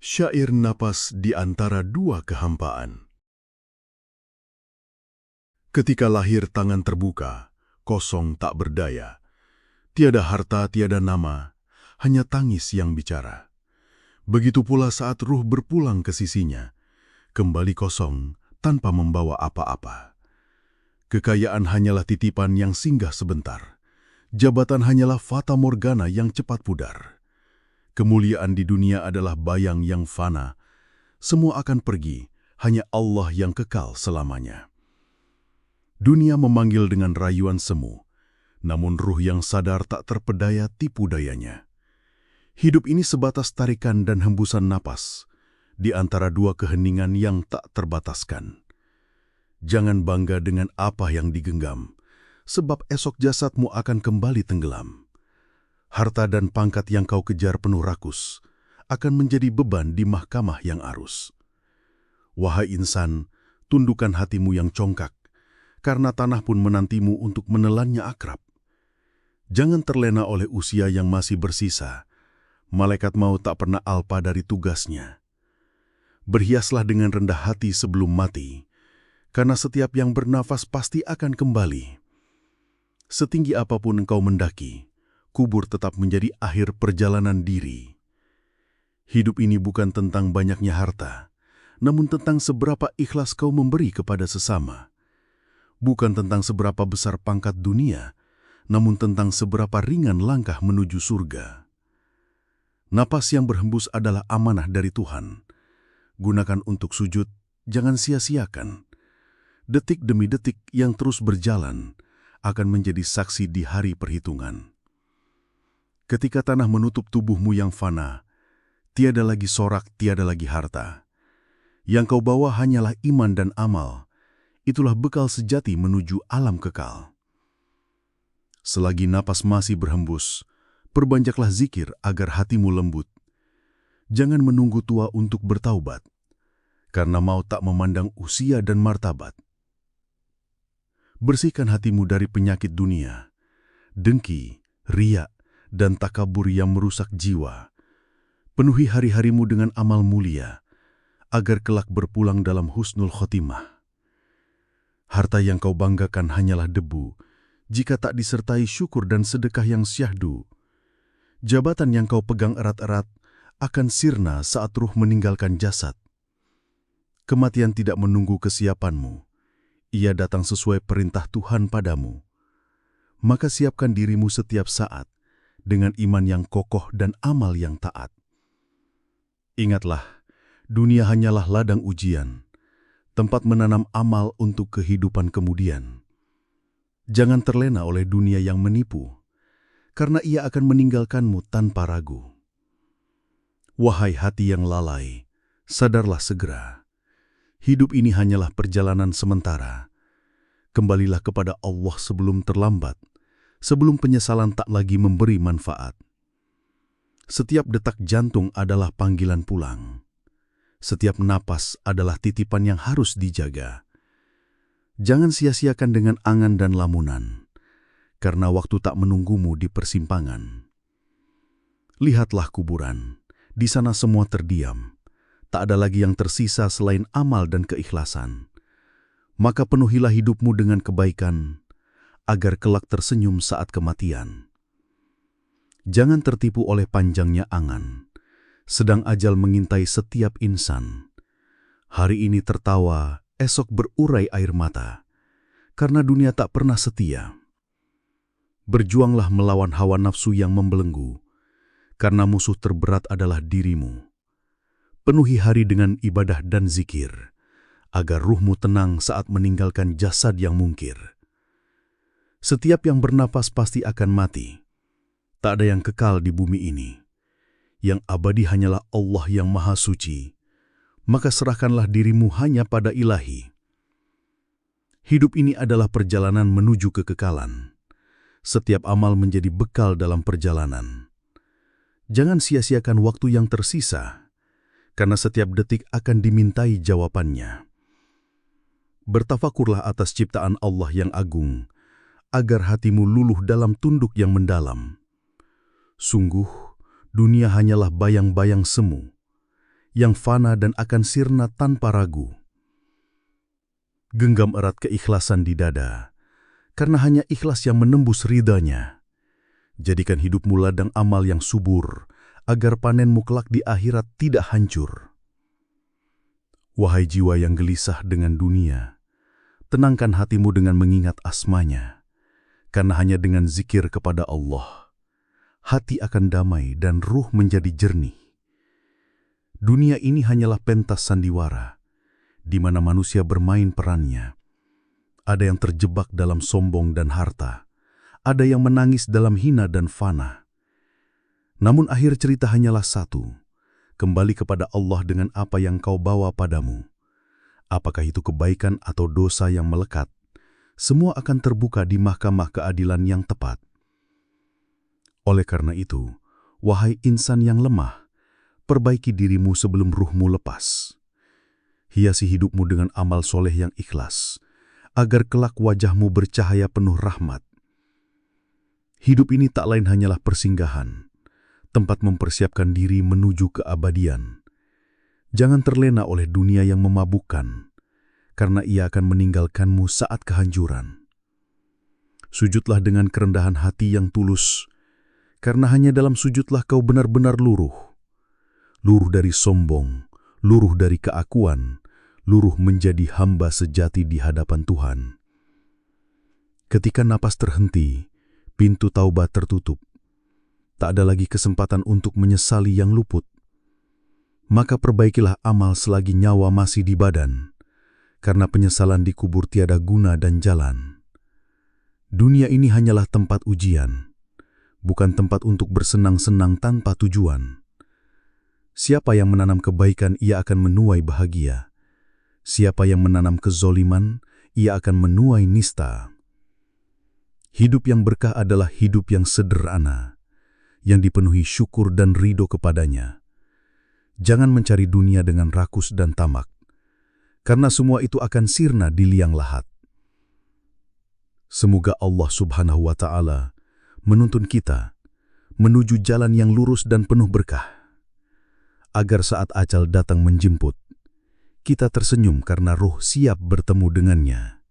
Syair napas di antara dua kehampaan. Ketika lahir tangan terbuka, kosong tak berdaya. Tiada harta, tiada nama, hanya tangis yang bicara. Begitu pula saat ruh berpulang ke sisinya, kembali kosong tanpa membawa apa-apa. Kekayaan hanyalah titipan yang singgah sebentar. Jabatan hanyalah fata morgana yang cepat pudar. Kemuliaan di dunia adalah bayang yang fana. Semua akan pergi, hanya Allah yang kekal selamanya. Dunia memanggil dengan rayuan semu, namun ruh yang sadar tak terpedaya tipu dayanya. Hidup ini sebatas tarikan dan hembusan napas, di antara dua keheningan yang tak terbataskan. Jangan bangga dengan apa yang digenggam, sebab esok jasadmu akan kembali tenggelam. Harta dan pangkat yang kau kejar penuh rakus, akan menjadi beban di mahkamah yang arus. Wahai insan, tundukkan hatimu yang congkak, karena tanah pun menantimu untuk menelannya akrab. Jangan terlena oleh usia yang masih bersisa, malaikat maut tak pernah alpa dari tugasnya. Berhiaslah dengan rendah hati sebelum mati, karena setiap yang bernafas pasti akan kembali. Setinggi apapun engkau mendaki, kubur tetap menjadi akhir perjalanan diri. Hidup ini bukan tentang banyaknya harta, namun tentang seberapa ikhlas kau memberi kepada sesama. Bukan tentang seberapa besar pangkat dunia, namun tentang seberapa ringan langkah menuju surga. Napas yang berhembus adalah amanah dari Tuhan. Gunakan untuk sujud, jangan sia-siakan. Detik demi detik yang terus berjalan akan menjadi saksi di hari perhitungan. Ketika tanah menutup tubuhmu yang fana, tiada lagi sorak, tiada lagi harta. Yang kau bawa hanyalah iman dan amal. Itulah bekal sejati menuju alam kekal. Selagi napas masih berhembus, perbanjaklah zikir agar hatimu lembut. Jangan menunggu tua untuk bertaubat, karena maut tak memandang usia dan martabat. Bersihkan hatimu dari penyakit dunia, dengki, riak, dan takabur yang merusak jiwa. Penuhi hari-harimu dengan amal mulia, agar kelak berpulang dalam husnul khotimah. Harta yang kau banggakan hanyalah debu, jika tak disertai syukur dan sedekah yang syahdu. Jabatan yang kau pegang erat-erat akan sirna saat ruh meninggalkan jasad. Kematian tidak menunggu kesiapanmu. Ia datang sesuai perintah Tuhan padamu. Maka siapkan dirimu setiap saat dengan iman yang kokoh dan amal yang taat. Ingatlah, dunia hanyalah ladang ujian, tempat menanam amal untuk kehidupan kemudian. Jangan terlena oleh dunia yang menipu, karena ia akan meninggalkanmu tanpa ragu. Wahai hati yang lalai, sadarlah segera. Hidup ini hanyalah perjalanan sementara. Kembalilah kepada Allah sebelum terlambat, sebelum penyesalan tak lagi memberi manfaat. Setiap detak jantung adalah panggilan pulang. Setiap napas adalah titipan yang harus dijaga. Jangan sia-siakan dengan angan dan lamunan, karena waktu tak menunggumu di persimpangan. Lihatlah kuburan, di sana semua terdiam. Tak ada lagi yang tersisa selain amal dan keikhlasan. Maka penuhilah hidupmu dengan kebaikan, agar kelak tersenyum saat kematian. Jangan tertipu oleh panjangnya angan, sedang ajal mengintai setiap insan. Hari ini tertawa, esok berurai air mata, karena dunia tak pernah setia. Berjuanglah melawan hawa nafsu yang membelenggu, karena musuh terberat adalah dirimu. Penuhi hari dengan ibadah dan zikir, agar ruhmu tenang saat meninggalkan jasad yang mungkir. Setiap yang bernafas pasti akan mati. Tak ada yang kekal di bumi ini. Yang abadi hanyalah Allah yang Maha Suci. Maka serahkanlah dirimu hanya pada Ilahi. Hidup ini adalah perjalanan menuju kekekalan. Setiap amal menjadi bekal dalam perjalanan. Jangan sia-siakan waktu yang tersisa, karena setiap detik akan dimintai jawabannya. Bertafakurlah atas ciptaan Allah yang agung, agar hatimu luluh dalam tunduk yang mendalam. Sungguh, dunia hanyalah bayang-bayang semu. yang fana dan akan sirna tanpa ragu. Genggam erat keikhlasan di dada, karena hanya ikhlas yang menembus ridha-Nya. Jadikan hidupmu ladang amal yang subur, agar panenmu kelak di akhirat tidak hancur. Wahai jiwa yang gelisah dengan dunia, tenangkan hatimu dengan mengingat asma-Nya, karena hanya dengan zikir kepada Allah, hati akan damai dan ruh menjadi jernih. Dunia ini hanyalah pentas sandiwara, di mana manusia bermain perannya. Ada yang terjebak dalam sombong dan harta, ada yang menangis dalam hina dan fana. Namun akhir cerita hanyalah satu, kembali kepada Allah dengan apa yang kau bawa padamu. Apakah itu kebaikan atau dosa yang melekat, semua akan terbuka di mahkamah keadilan yang tepat. Oleh karena itu, wahai insan yang lemah, perbaiki dirimu sebelum ruhmu lepas. Hiasi hidupmu dengan amal soleh yang ikhlas, agar kelak wajahmu bercahaya penuh rahmat. Hidup ini tak lain hanyalah persinggahan, tempat mempersiapkan diri menuju keabadian. Jangan terlena oleh dunia yang memabukkan, karena ia akan meninggalkanmu saat kehancuran. Sujudlah dengan kerendahan hati yang tulus, karena hanya dalam sujudlah kau benar-benar luruh. Luruh dari sombong, luruh dari keakuan, luruh menjadi hamba sejati di hadapan Tuhan. Ketika napas terhenti, pintu taubat tertutup. Tak ada lagi kesempatan untuk menyesali yang luput. Maka perbaikilah amal selagi nyawa masih di badan, karena penyesalan dikubur tiada guna dan jalan. Dunia ini hanyalah tempat ujian, bukan tempat untuk bersenang-senang tanpa tujuan. Siapa yang menanam kebaikan, ia akan menuai bahagia. Siapa yang menanam kezoliman, ia akan menuai nista. Hidup yang berkah adalah hidup yang sederhana, yang dipenuhi syukur dan ridho kepadanya. Jangan mencari dunia dengan rakus dan tamak, karena semua itu akan sirna di liang lahat. Semoga Allah Subhanahu wa Ta'ala menuntun kita menuju jalan yang lurus dan penuh berkah, agar saat ajal datang menjemput, kita tersenyum karena ruh siap bertemu dengannya.